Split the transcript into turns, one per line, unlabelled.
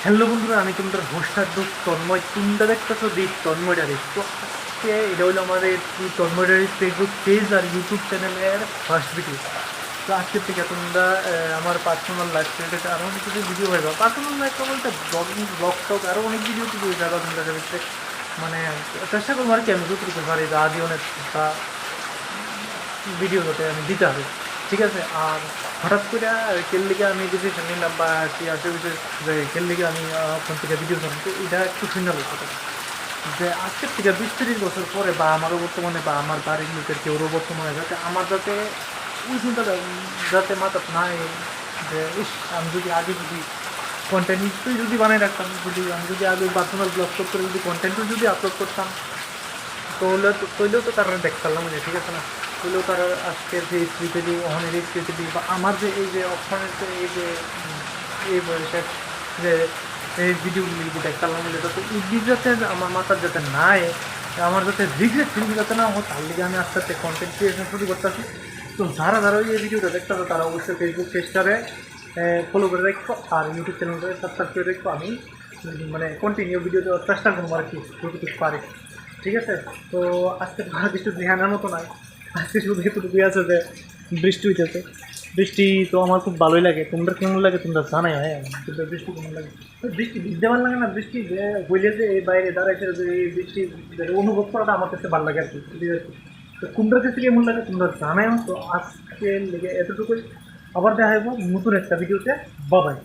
Hello বন্ধুরা, আমি তোমাদের হোস্টার দুঃখ তন্ময় তোমরা দেখতেছো দিক তন্ময় ডায়েরি। তো আজকে এটা হলো আমাদের এই তন্ময় ডায়েরি ফেসবুক পেজ আর ইউটিউব চ্যানেলের ফার্স্ট ভিডিও। তো আজকের থেকে তোমরা আমার পার্সোনাল লাইফ রিলেটেড আরও অনেক কিছু ভিডিও পাইবা। পার্সোনাল লাইফ বলতে ব্লগিং, ব্লগ টক আরও অনেক ভিডিও ভিডিও পাইবা তোমরা কাছে। মানে চেষ্টা করবো আর কি আমি যতটুকু পারি আদি অনেক ভিডিও যাতে আমি দিতে হবে, ঠিক আছে। আর হঠাৎ করে কেললিকে আমি ডিসিশন নিলাম বা কি আছে বিশেষ যে কেললিকে আমি ওখান থেকে ভিডিও করলাম, তো এটা একটু শুনে কথা যে আজকের থেকে 20-30 বছর পরে বা আমারও বর্তমানে বা আমার বাড়ির লোকের কেউরও বর্তমানে যাতে আমার যাতে ওই চিন্তাটা যাতে মাথা নাই যে ইস আমি যদি আগে যদি কন্টেন্ট যদি বানিয়ে রাখতাম, যদি আমি যদি আগে পার্সোনাল ব্লগ করে যদি কন্টেন্টও যদি আপলোড করতাম তৈলেও তো তারা দেখতে পারলাম যে ঠিক আছে না, তৈলেও তারা আজকের যে স্মৃতি অহনের স্মৃতি বা আমার যে এই যে অক্ষণের যে এই যে এই বয়সের যে এই ভিডিওগুলি যদি দেখতে পারলাম যাতে এই যাতে আমার মাথার যাতে নাই, আমার যাতে রিগ্রেট ফিল যাতে না হয়, তার লিগে আমি আস্তে আস্তে কন্টেন্ট ক্রিয়েশন শুরু করতেছি। তো যারা যারা এই ভিডিওটা দেখতে হবে তারা অবশ্যই ফেসবুক পেজটারে ফলো করে রাখবো আর ইউটিউব চ্যানেলটারে সাবস্ক্রাইব করে রাখবো। আমি মানে কন্টিনিউ ভিডিও দেওয়ার চেষ্টা করবো আর কি যতটুকু পারি, ঠিক আছে। তো আজকে ভালো কিছু ধ্যানের মতো নাই, আজকে শুধু এতটুকুই আছে যে বৃষ্টি হইতেছে। বৃষ্টি তো আমার খুব ভালোই লাগে, তোমরা কেমন লাগে তোমরা জানাই। হ্যাঁ, তোমরা বৃষ্টি কেমন লাগে? বৃষ্টি ভিজতে ভালো লাগে না, বৃষ্টি যে হইলে যে এই বাইরে দাঁড়াইছে যে এই বৃষ্টি অনুভব করাটা আমার কাছে ভালো লাগে আর কি, ঠিক আছে। তো তোমরা কাছে কেমন লাগে তোমরা জানাই। তো আজকে লেগে এতটুকুই, আবার দেখা হইব নতুন একটা ভিডিওতে। বাবাই।